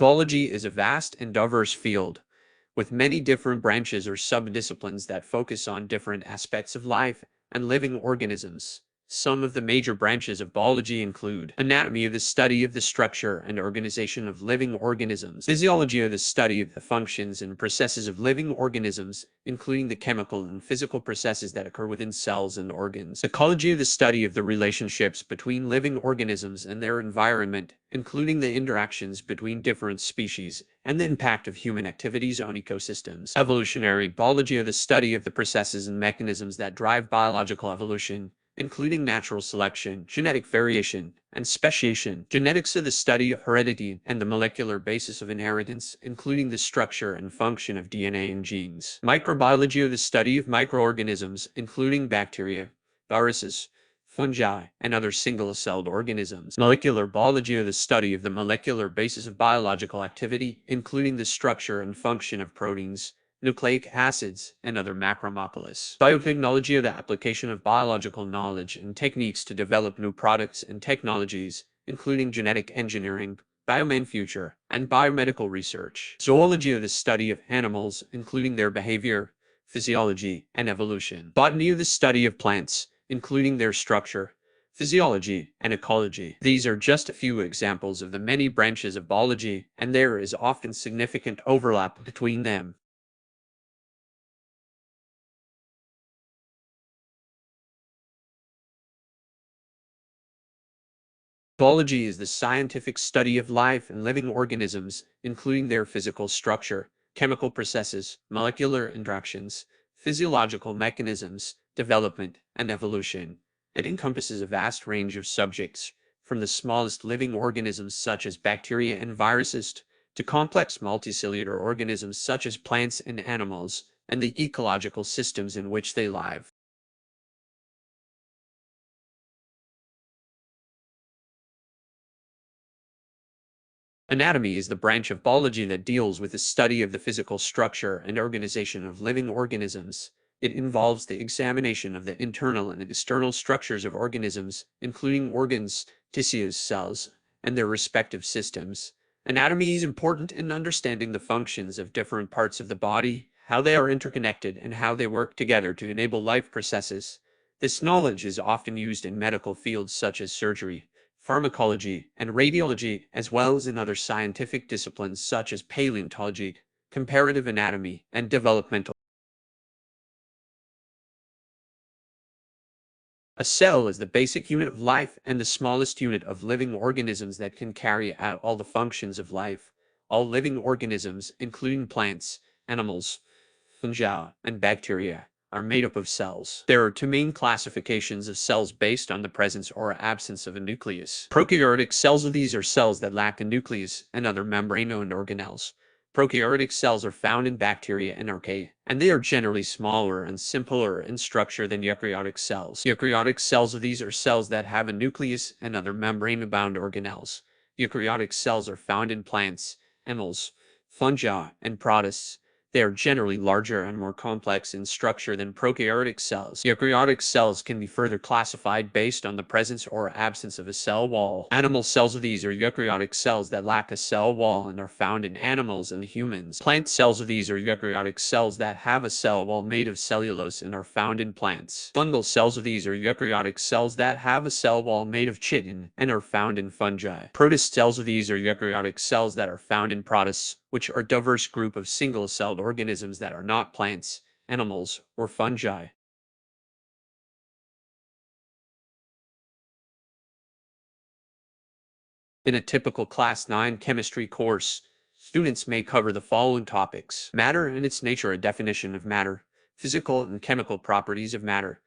Biology is a vast and diverse field, with many different branches or subdisciplines that focus on different aspects of life and living organisms. Some of the major branches of biology include anatomy, the study of the structure and organization of living organisms; physiology, the study of the functions and processes of living organisms, including the chemical and physical processes that occur within cells and organs; ecology, the study of the relationships between living organisms and their environment, including the interactions between different species and the impact of human activities on ecosystems; evolutionary biology, the study of the processes and mechanisms that drive biological evolution, including natural selection, genetic variation, and speciation; genetics, the study of heredity and the molecular basis of inheritance, including the structure and function of DNA and genes; microbiology, the study of microorganisms, including bacteria, viruses, fungi, and other single-celled organisms; molecular biology, the study of the molecular basis of biological activity, including the structure and function of proteins, nucleic acids, and other macromolecules; biotechnology, the application of biological knowledge and techniques to develop new products and technologies, including genetic engineering, biomanufacture, and biomedical research; zoology, the study of animals, including their behavior, physiology, and evolution; botany, the study of plants, including their structure, physiology, and ecology. These are just a few examples of the many branches of biology, and there is often significant overlap between them. Biology is the scientific study of life and living organisms, including their physical structure, chemical processes, molecular interactions, physiological mechanisms, development, and evolution. It encompasses a vast range of subjects, from the smallest living organisms such as bacteria and viruses, to complex multicellular organisms such as plants and animals, and the ecological systems in which they live. Anatomy is the branch of biology that deals with the study of the physical structure and organization of living organisms. It involves the examination of the internal and external structures of organisms, including organs, tissues, cells, and their respective systems. Anatomy is important in understanding the functions of different parts of the body, how they are interconnected, and how they work together to enable life processes. This knowledge is often used in medical fields such as surgery, pharmacology, and radiology, as well as in other scientific disciplines such as paleontology, comparative anatomy, and developmental. A cell is the basic unit of life and the smallest unit of living organisms that can carry out all the functions of life. All living organisms, including plants, animals, fungi, and bacteria, are made up of cells. There are two main classifications of cells based on the presence or absence of a nucleus. Prokaryotic cells, these are cells that lack a nucleus and other membranoid organelles. Prokaryotic cells are found in bacteria and archaea, and they are generally smaller and simpler in structure than eukaryotic cells. Eukaryotic cells, these are cells that have a nucleus and other membrane-bound organelles. Eukaryotic cells are found in plants, animals, fungi, and protists. They are generally larger and more complex in structure than prokaryotic cells. Eukaryotic cells can be further classified based on the presence or absence of a cell wall. Animal cells, these are eukaryotic cells that lack a cell wall and are found in animals and humans. Plant cells, these are eukaryotic cells that have a cell wall made of cellulose and are found in plants. Fungal cells, these are eukaryotic cells that have a cell wall made of chitin and are found in fungi. Protist cells, these are eukaryotic cells that are found in protists, which are a diverse group of single-celled organisms that are not plants, animals, or fungi. In a typical Class 9 chemistry course, students may cover the following topics: matter and its nature, a definition of matter, physical and chemical properties of matter,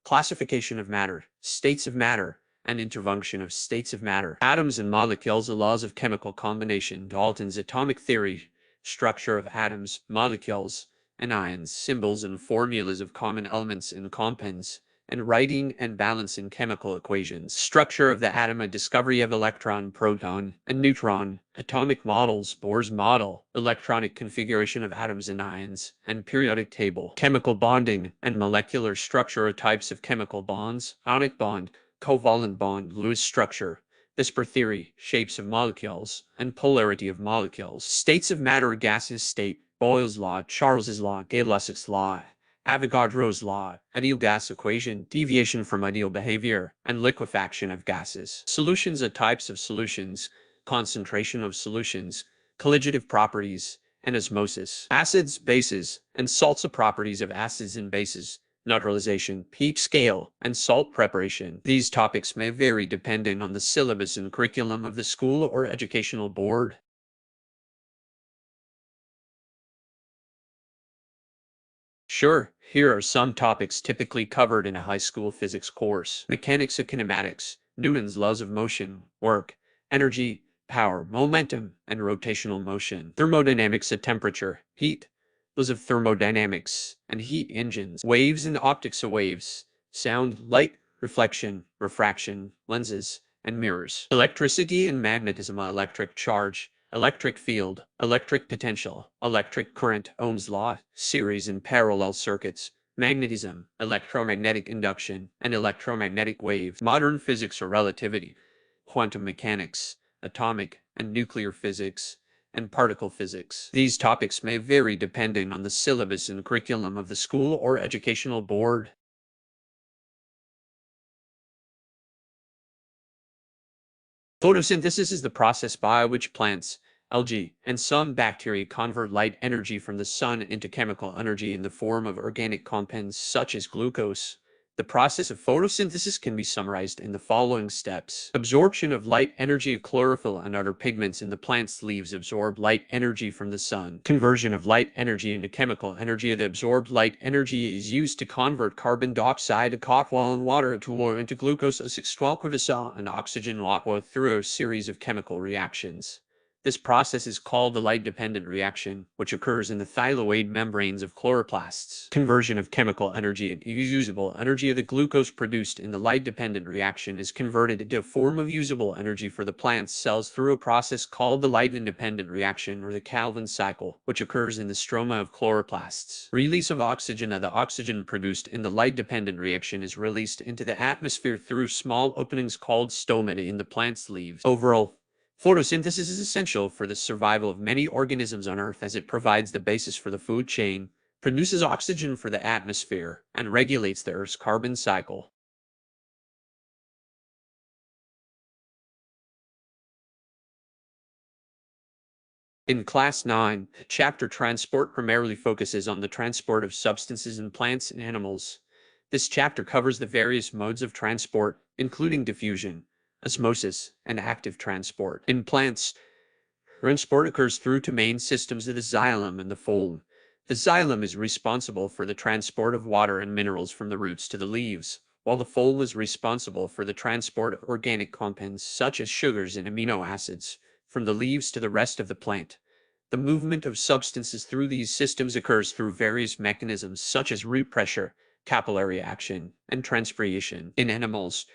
classification of matter, states of matter, and interfunction of states of matter, atoms and molecules, the laws of chemical combination, Dalton's atomic theory, structure of atoms, molecules, and ions, symbols and formulas of common elements and compounds, and writing and balancing chemical equations, structure of the atom, a discovery of electron, proton, and neutron, atomic models, Bohr's model, electronic configuration of atoms and ions, and periodic table, chemical bonding and molecular structure, types of chemical bonds, ionic bond, covalent bond, Lewis structure, This per theory, shapes of molecules, and polarity of molecules. States of matter, gaseous state, Boyle's law, Charles's law, Gay-Lussac's law, Avogadro's law, ideal gas equation, deviation from ideal behavior, and liquefaction of gases. Solutions are types of solutions, concentration of solutions, colligative properties, and osmosis. Acids, bases, and salts are properties of acids and bases, neutralization, pH scale, and salt preparation. These topics may vary depending on the syllabus and curriculum of the school or educational board. Sure, here are some topics typically covered in a high school physics course. Mechanics of kinematics, Newton's laws of motion, work, energy, power, momentum, and rotational motion. Thermodynamics of temperature, heat, laws of thermodynamics, and heat engines. Waves and optics of waves, sound, light, reflection, refraction, lenses, and mirrors. Electricity and magnetism, electric charge, electric field, electric potential, electric current, Ohm's law, series and parallel circuits, magnetism, electromagnetic induction, and electromagnetic waves. Modern physics or relativity, quantum mechanics, atomic and nuclear physics, and particle physics. These topics may vary depending on the syllabus and curriculum of the school or educational board. Photosynthesis is the process by which plants, algae, and some bacteria convert light energy from the sun into chemical energy in the form of organic compounds such as glucose. The process of photosynthesis can be summarized in the following steps. Absorption of light energy. Chlorophyll and other pigments in the plant's leaves absorb light energy from the sun. Conversion of light energy into chemical energy. The absorbed light energy is used to convert carbon dioxide, alcohol, and water into glucose, 6-12 and oxygen through a series of chemical reactions. This process is called the light-dependent reaction, which occurs in the thylakoid membranes of chloroplasts. Conversion of chemical energy into usable energy. The glucose produced in the light-dependent reaction is converted into a form of usable energy for the plant's cells through a process called the light-independent reaction or the Calvin cycle, which occurs in the stroma of chloroplasts. Release of oxygen. The oxygen produced in the light-dependent reaction is released into the atmosphere through small openings called stomata in the plant's leaves. Overall, photosynthesis is essential for the survival of many organisms on Earth as it provides the basis for the food chain, produces oxygen for the atmosphere, and regulates the Earth's carbon cycle. In Class 9, Chapter Transport primarily focuses on the transport of substances in plants and animals. This chapter covers the various modes of transport, including diffusion, osmosis, and active transport. In plants, transport occurs through two main systems of the xylem and the phloem. The xylem is responsible for the transport of water and minerals from the roots to the leaves, while the phloem is responsible for the transport of organic compounds such as sugars and amino acids from the leaves to the rest of the plant. The movement of substances through these systems occurs through various mechanisms such as root pressure, capillary action, and transpiration. In animals,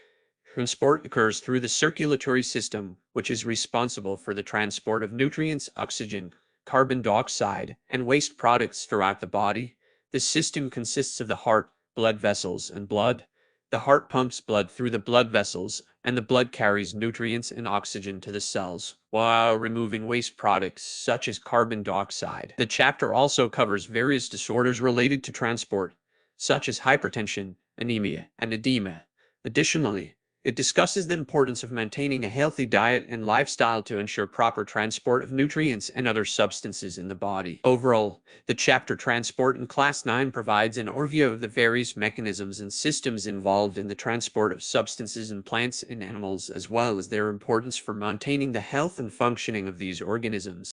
transport occurs through the circulatory system, which is responsible for the transport of nutrients, oxygen, carbon dioxide, and waste products throughout the body. This system consists of the heart, blood vessels, and blood. The heart pumps blood through the blood vessels, and the blood carries nutrients and oxygen to the cells, while removing waste products such as carbon dioxide. The chapter also covers various disorders related to transport, such as hypertension, anemia, and edema. Additionally, it discusses the importance of maintaining a healthy diet and lifestyle to ensure proper transport of nutrients and other substances in the body. Overall, the chapter Transport in Class 9 provides an overview of the various mechanisms and systems involved in the transport of substances in plants and animals, as well as their importance for maintaining the health and functioning of these organisms.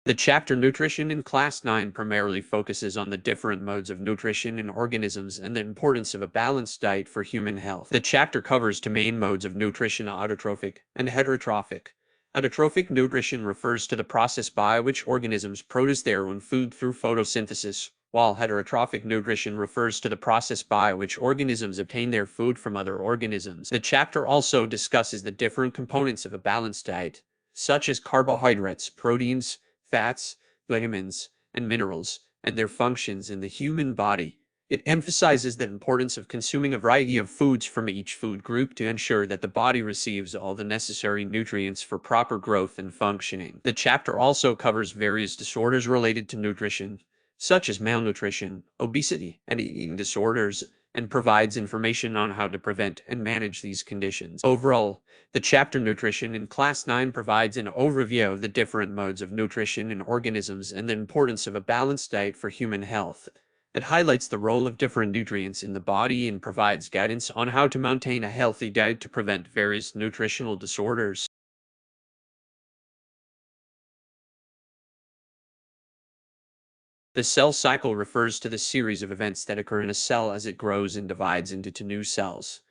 The chapter Nutrition in Class 9 primarily focuses on the different modes of nutrition in organisms and the importance of a balanced diet for human health. The chapter covers two main modes of nutrition: autotrophic and heterotrophic. Autotrophic nutrition refers to the process by which organisms produce their own food through photosynthesis, while heterotrophic nutrition refers to the process by which organisms obtain their food from other organisms. The chapter also discusses the different components of a balanced diet, such as carbohydrates, proteins, fats, vitamins, and minerals, and their functions in the human body. It emphasizes the importance of consuming a variety of foods from each food group to ensure that the body receives all the necessary nutrients for proper growth and functioning. The chapter also covers various disorders related to nutrition, such as malnutrition, obesity, and eating disorders, and provides information on how to prevent and manage these conditions. Overall, the chapter Nutrition in Class 9 provides an overview of the different modes of nutrition in organisms and the importance of a balanced diet for human health. It highlights the role of different nutrients in the body and provides guidance on how to maintain a healthy diet to prevent various nutritional disorders. The cell cycle refers to the series of events that occur in a cell as it grows and divides into two new cells.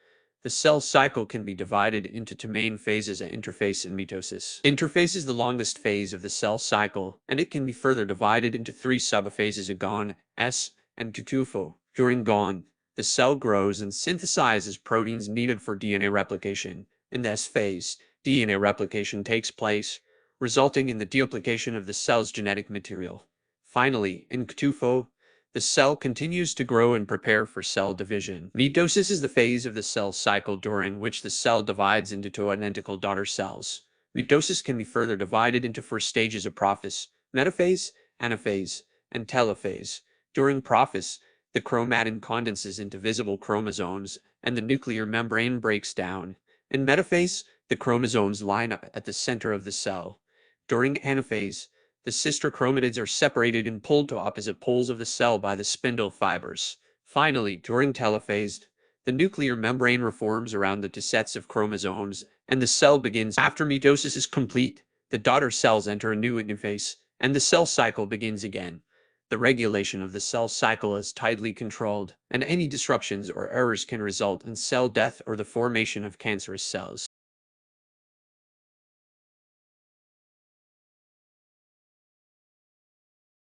The cell cycle can be divided into two main phases: interphase and mitosis. Interphase is the longest phase of the cell cycle, and it can be further divided into three subphases: agon, S, and tutufo. During gon, the cell grows and synthesizes proteins needed for DNA replication. In the S phase, DNA replication takes place, resulting in the duplication of the cell's genetic material. Finally, in tutufo, the cell continues to grow and prepare for cell division. Mitosis is the phase of the cell cycle during which the cell divides into two identical daughter cells. Mitosis can be further divided into four stages of prophase: metaphase, anaphase, and telophase. During prophase, the chromatin condenses into visible chromosomes, and the nuclear membrane breaks down. In metaphase, the chromosomes line up at the center of the cell. During anaphase, the sister chromatids are separated and pulled to opposite poles of the cell by the spindle fibers. Finally, during telophase, the nuclear membrane reforms around the two sets of chromosomes, and the cell begins. After mitosis is complete, the daughter cells enter a new interphase, and the cell cycle begins again. The regulation of the cell cycle is tightly controlled, and any disruptions or errors can result in cell death or the formation of cancerous cells.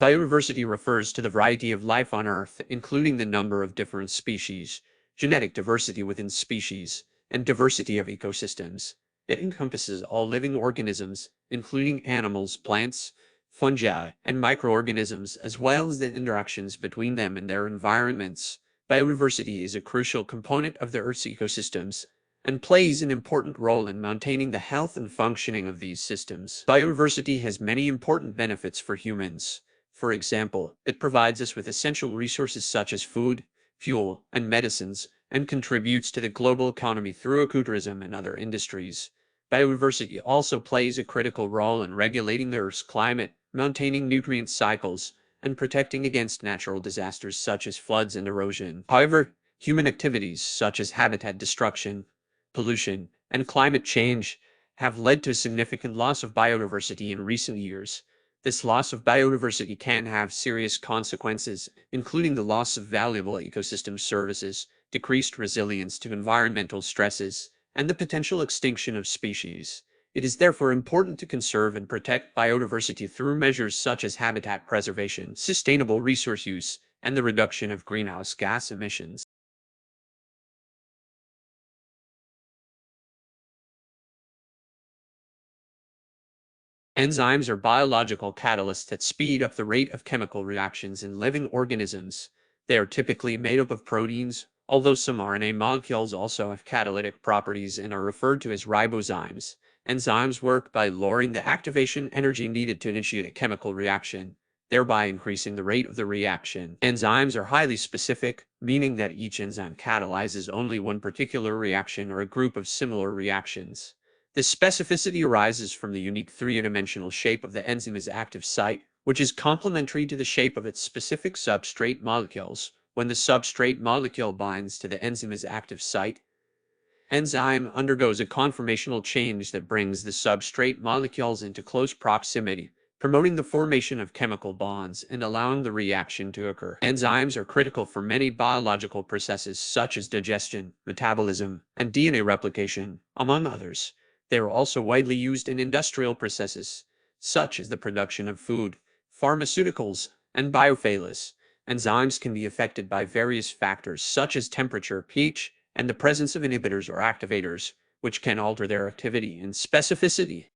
Biodiversity refers to the variety of life on Earth, including the number of different species, genetic diversity within species, and diversity of ecosystems. It encompasses all living organisms, including animals, plants, fungi, and microorganisms, as well as the interactions between them and their environments. Biodiversity is a crucial component of the Earth's ecosystems and plays an important role in maintaining the health and functioning of these systems. Biodiversity has many important benefits for humans. For example, it provides us with essential resources such as food, fuel, and medicines, and contributes to the global economy through ecotourism and other industries. Biodiversity also plays a critical role in regulating the Earth's climate, maintaining nutrient cycles, and protecting against natural disasters such as floods and erosion. However, human activities such as habitat destruction, pollution, and climate change have led to a significant loss of biodiversity in recent years. This loss of biodiversity can have serious consequences, including the loss of valuable ecosystem services, decreased resilience to environmental stresses, and the potential extinction of species. It is therefore important to conserve and protect biodiversity through measures such as habitat preservation, sustainable resource use, and the reduction of greenhouse gas emissions. Enzymes are biological catalysts that speed up the rate of chemical reactions in living organisms. They are typically made up of proteins, although some RNA molecules also have catalytic properties and are referred to as ribozymes. Enzymes work by lowering the activation energy needed to initiate a chemical reaction, thereby increasing the rate of the reaction. Enzymes are highly specific, meaning that each enzyme catalyzes only one particular reaction or a group of similar reactions. This specificity arises from the unique three-dimensional shape of the enzyme's active site, which is complementary to the shape of its specific substrate molecules. When the substrate molecule binds to the enzyme's active site, enzyme undergoes a conformational change that brings the substrate molecules into close proximity, promoting the formation of chemical bonds and allowing the reaction to occur. Enzymes are critical for many biological processes such as digestion, metabolism, and DNA replication, among others. They are also widely used in industrial processes, such as the production of food, pharmaceuticals, and biophages. Enzymes can be affected by various factors such as temperature, pH, and the presence of inhibitors or activators, which can alter their activity and specificity.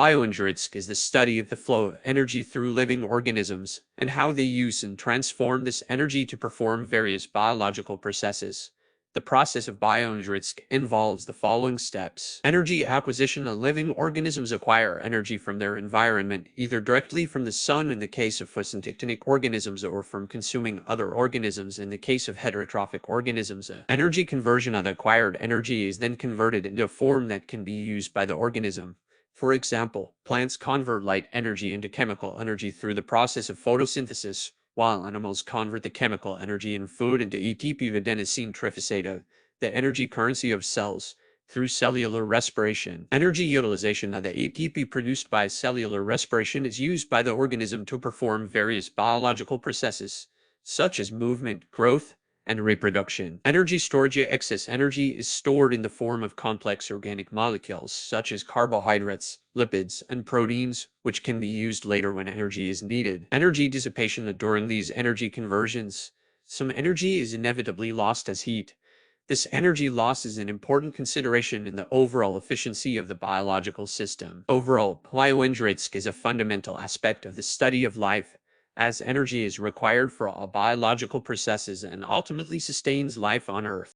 Bioenergetics is the study of the flow of energy through living organisms and how they use and transform this energy to perform various biological processes. The process of bioenergetics involves the following steps. Energy acquisition. Living organisms acquire energy from their environment, either directly from the sun in the case of photosynthetic organisms or from consuming other organisms in the case of heterotrophic organisms. Energy conversion. The acquired energy is then converted into a form that can be used by the organism. For example, plants convert light energy into chemical energy through the process of photosynthesis, while animals convert the chemical energy in food into ATP adenosine triphosphate, the energy currency of cells, through cellular respiration. Energy utilization. The ATP produced by cellular respiration is used by the organism to perform various biological processes, such as movement, growth, and reproduction. Energy storage. Excess energy is stored in the form of complex organic molecules such as carbohydrates, lipids, and proteins, which can be used later when energy is needed. Energy dissipation. During these energy conversions, some energy is inevitably lost as heat. This energy loss is an important consideration in the overall efficiency of the biological system. Overall, bioenergetics is a fundamental aspect of the study of life, as energy is required for all biological processes and ultimately sustains life on Earth.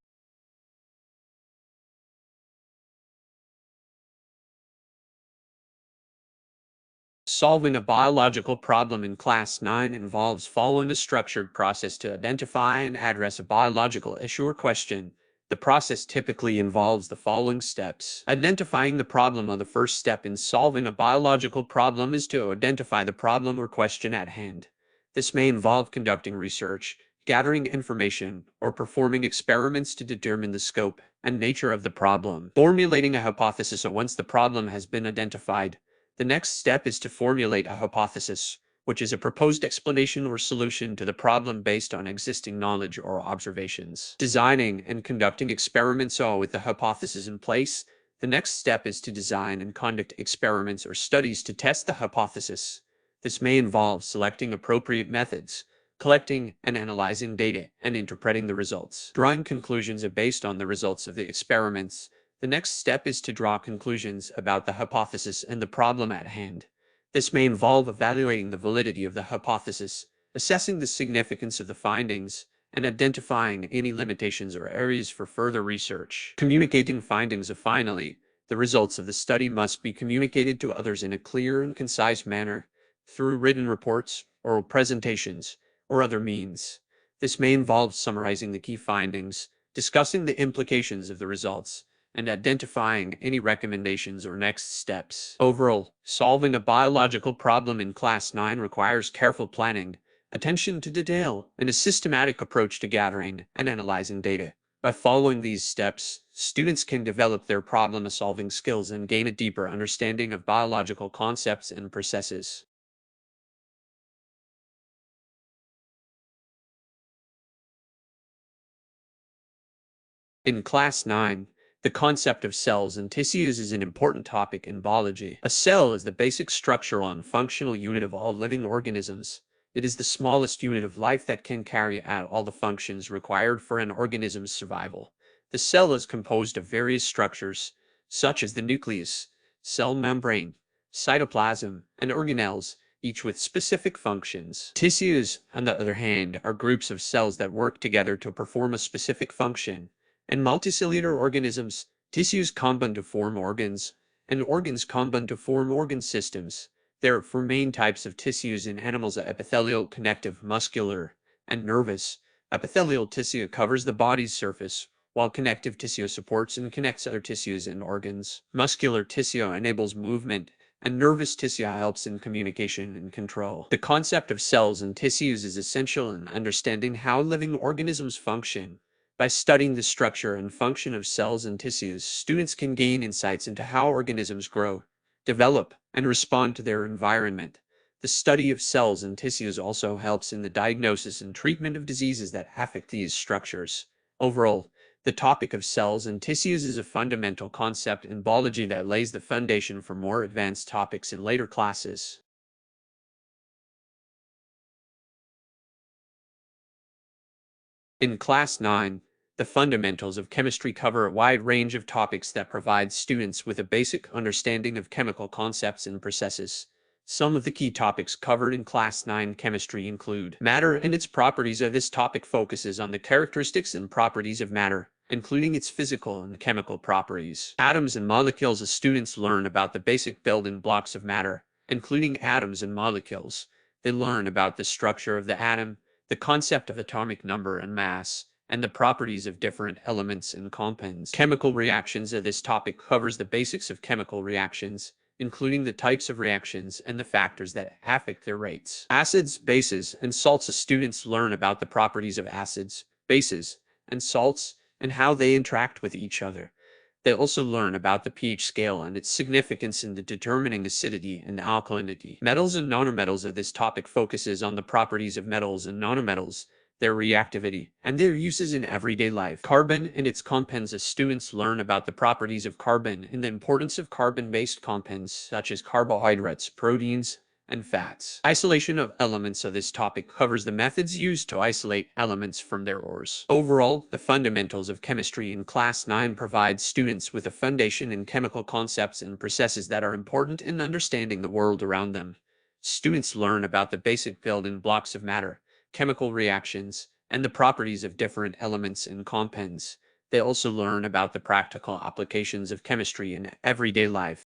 Solving a biological problem in Class 9 involves following a structured process to identify and address a biological issue or question. The process typically involves the following steps. Identifying the problem. The first step in solving a biological problem is to identify the problem or question at hand. This may involve conducting research, gathering information, or performing experiments to determine the scope and nature of the problem. Formulating a hypothesis. Once the problem has been identified, the next step is to formulate a hypothesis, which is a proposed explanation or solution to the problem based on existing knowledge or observations. Designing and conducting experiments. With the hypothesis in place, the next step is to design and conduct experiments or studies to test the hypothesis. This may involve selecting appropriate methods, collecting and analyzing data, and interpreting the results. Drawing conclusions. Based on the results of the experiments, the next step is to draw conclusions about the hypothesis and the problem at hand. This may involve evaluating the validity of the hypothesis, assessing the significance of the findings, and identifying any limitations or areas for further research. Communicating findings. Finally, the results of the study must be communicated to others in a clear and concise manner, through written reports, oral presentations, or other means. This may involve summarizing the key findings, discussing the implications of the results, and identifying any recommendations or next steps. Overall, solving a biological problem in Class 9 requires careful planning, attention to detail, and a systematic approach to gathering and analyzing data. By following these steps, students can develop their problem-solving skills and gain a deeper understanding of biological concepts and processes. In Class 9, the concept of cells and tissues is an important topic in biology. A cell is the basic structural and functional unit of all living organisms. It is the smallest unit of life that can carry out all the functions required for an organism's survival. The cell is composed of various structures, such as the nucleus, cell membrane, cytoplasm, and organelles, each with specific functions. Tissues, on the other hand, are groups of cells that work together to perform a specific function. In multicellular organisms, tissues combine to form organs, and organs combine to form organ systems. There are four main types of tissues in animals: epithelial, connective, muscular, and nervous. Epithelial tissue covers the body's surface, while connective tissue supports and connects other tissues and organs. Muscular tissue enables movement, and nervous tissue helps in communication and control. The concept of cells and tissues is essential in understanding how living organisms function. By studying the structure and function of cells and tissues, students can gain insights into how organisms grow, develop, and respond to their environment. The study of cells and tissues also helps in the diagnosis and treatment of diseases that affect these structures. Overall, the topic of cells and tissues is a fundamental concept in biology that lays the foundation for more advanced topics in later classes. In Class 9, The fundamentals of chemistry cover a wide range of topics that provide students with a basic understanding of chemical concepts and processes. Some of the key topics covered in Class 9 chemistry include matter and its properties. This topic focuses on the characteristics and properties of matter, including its physical and chemical properties. Atoms and molecules. As students learn about the basic building blocks of matter, including atoms and molecules. They learn about the structure of the atom, the concept of atomic number and mass, and the properties of different elements and compounds. Chemical reactions. This topic covers the basics of chemical reactions, including the types of reactions and the factors that affect their rates. Acids, bases, and salts. As students learn about the properties of acids, bases, and salts, and how they interact with each other. They also learn about the pH scale and its significance in determining acidity and alkalinity. Metals and nanometals. This topic focuses on the properties of metals and nanometals, their reactivity, and their uses in everyday life. Carbon and its compounds. As students learn about the properties of carbon and the importance of carbon-based compounds such as carbohydrates, proteins, and fats. Isolation of elements. This topic covers the methods used to isolate elements from their ores. Overall, the fundamentals of chemistry in Class 9 provide students with a foundation in chemical concepts and processes that are important in understanding the world around them. Students learn about the basic building blocks of matter, chemical reactions, and the properties of different elements and compounds. They also learn about the practical applications of chemistry in everyday life.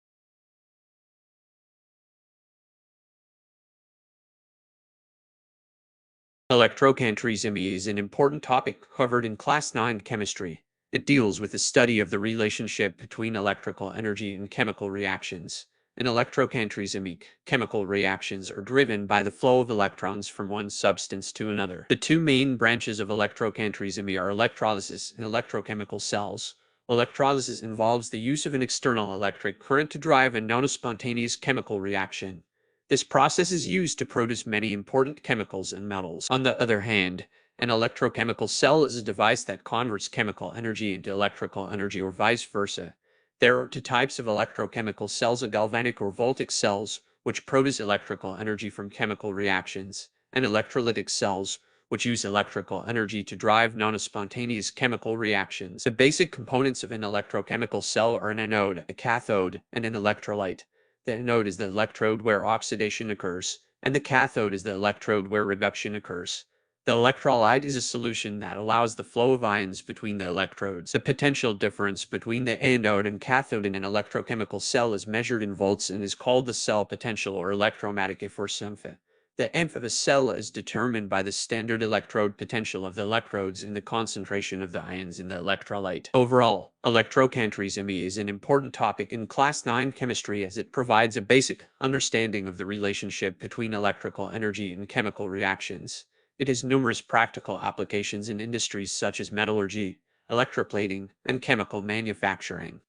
Electrochemistry is an important topic covered in Class 9 chemistry. It deals with the study of the relationship between electrical energy and chemical reactions. In electrochemistry, chemical reactions are driven by the flow of electrons from one substance to another. The two main branches of electrochemistry are electrolysis and electrochemical cells. Electrolysis involves the use of an external electric current to drive a non-spontaneous chemical reaction. This process is used to produce many important chemicals and metals. On the other hand, an electrochemical cell is a device that converts chemical energy into electrical energy or vice versa. There are two types of electrochemical cells: galvanic or voltaic cells, which produce electrical energy from chemical reactions, and electrolytic cells, which use electrical energy to drive non-spontaneous chemical reactions. The basic components of an electrochemical cell are an anode, a cathode, and an electrolyte. The anode is the electrode where oxidation occurs, and the cathode is the electrode where reduction occurs. The electrolyte is a solution that allows the flow of ions between the electrodes. The potential difference between the anode and cathode in an electrochemical cell is measured in volts and is called the cell potential or electromagnetic efficiency. The EMF of a cell is determined by the standard electrode potential of the electrodes and the concentration of the ions in the electrolyte. Overall, electrochemistry is an important topic in Class 9 chemistry as it provides a basic understanding of the relationship between electrical energy and chemical reactions. It has numerous practical applications in industries such as metallurgy, electroplating, and chemical manufacturing.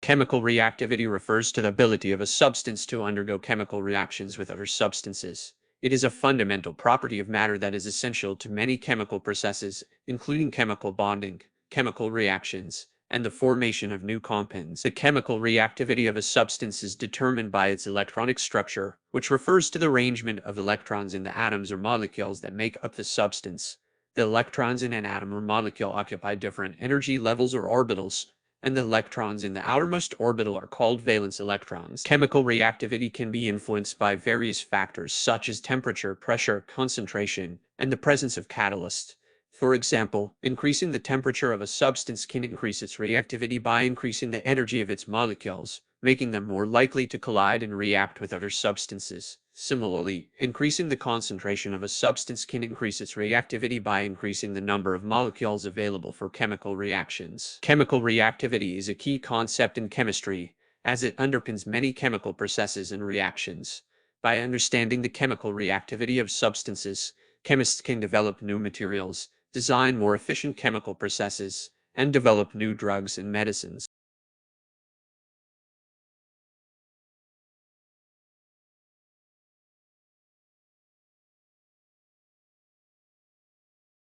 Chemical reactivity refers to the ability of a substance to undergo chemical reactions with other substances. It is a fundamental property of matter that is essential to many chemical processes, including chemical bonding, chemical reactions, and the formation of new compounds. The chemical reactivity of a substance is determined by its electronic structure, which refers to the arrangement of electrons in the atoms or molecules that make up the substance. The electrons in an atom or molecule occupy different energy levels or orbitals, and the electrons in the outermost orbital are called valence electrons. Chemical reactivity can be influenced by various factors such as temperature, pressure, concentration, and the presence of catalysts. For example, increasing the temperature of a substance can increase its reactivity by increasing the energy of its molecules, making them more likely to collide and react with other substances. Similarly, increasing the concentration of a substance can increase its reactivity by increasing the number of molecules available for chemical reactions. Chemical reactivity is a key concept in chemistry, as it underpins many chemical processes and reactions. By understanding the chemical reactivity of substances, chemists can develop new materials, design more efficient chemical processes, and develop new drugs and medicines.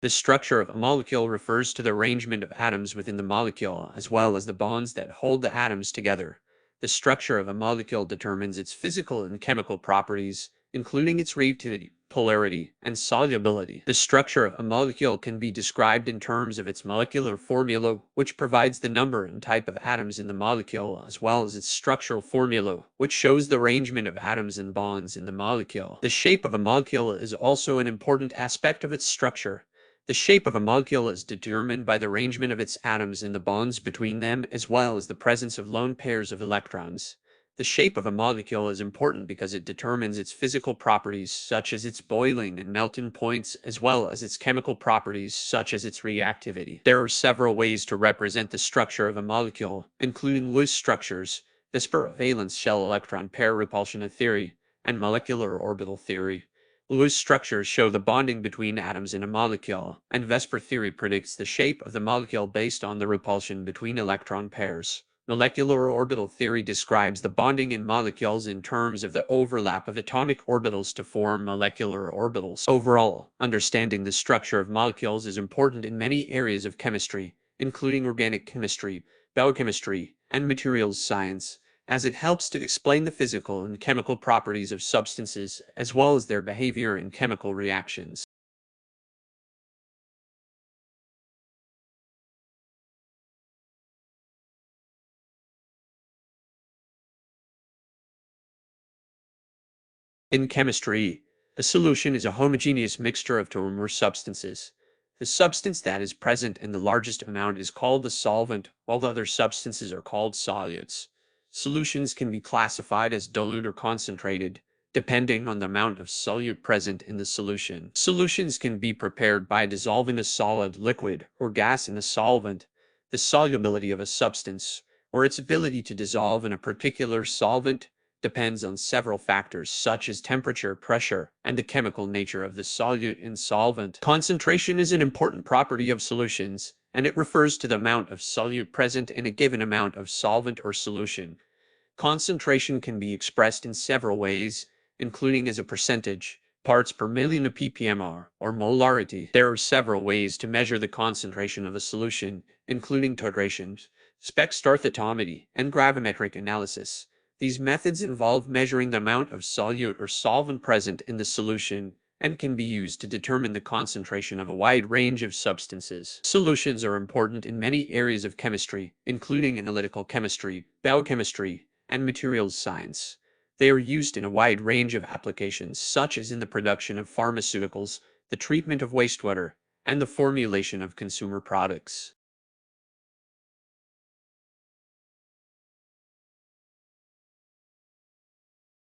The structure of a molecule refers to the arrangement of atoms within the molecule, as well as the bonds that hold the atoms together. The structure of a molecule determines its physical and chemical properties, including its reactivity, polarity, and solubility. The structure of a molecule can be described in terms of its molecular formula, which provides the number and type of atoms in the molecule, as well as its structural formula, which shows the arrangement of atoms and bonds in the molecule. The shape of a molecule is also an important aspect of its structure. The shape of a molecule is determined by the arrangement of its atoms and the bonds between them, as well as the presence of lone pairs of electrons. The shape of a molecule is important because it determines its physical properties, such as its boiling and melting points, as well as its chemical properties, such as its reactivity. There are several ways to represent the structure of a molecule, including loose structures, the valence shell electron pair repulsion theory, and molecular orbital theory. Loose structures show the bonding between atoms in a molecule, and VSEPR theory predicts the shape of the molecule based on the repulsion between electron pairs. Molecular orbital theory describes the bonding in molecules in terms of the overlap of atomic orbitals to form molecular orbitals. Overall, understanding the structure of molecules is important in many areas of chemistry, including organic chemistry, biochemistry, and materials science, as it helps to explain the physical and chemical properties of substances, as well as their behavior in chemical reactions. In chemistry, a solution is a homogeneous mixture of two or more substances. The substance that is present in the largest amount is called the solvent, while the other substances are called solutes. Solutions can be classified as dilute or concentrated, depending on the amount of solute present in the solution. Solutions can be prepared by dissolving a solid, liquid, or gas in a solvent. The solubility of a substance, or its ability to dissolve in a particular solvent, depends on several factors such as temperature, pressure, and the chemical nature of the solute in solvent. Concentration is an important property of solutions, and it refers to the amount of solute present in a given amount of solvent or solution. Concentration can be expressed in several ways, including as a percentage, parts per million of ppm or molarity. There are several ways to measure the concentration of a solution, including titrations, spectroscopy, and gravimetric analysis. These methods involve measuring the amount of solute or solvent present in the solution and can be used to determine the concentration of a wide range of substances. Solutions are important in many areas of chemistry, including analytical chemistry, biochemistry, and materials science. They are used in a wide range of applications, such as in the production of pharmaceuticals, the treatment of wastewater, and the formulation of consumer products.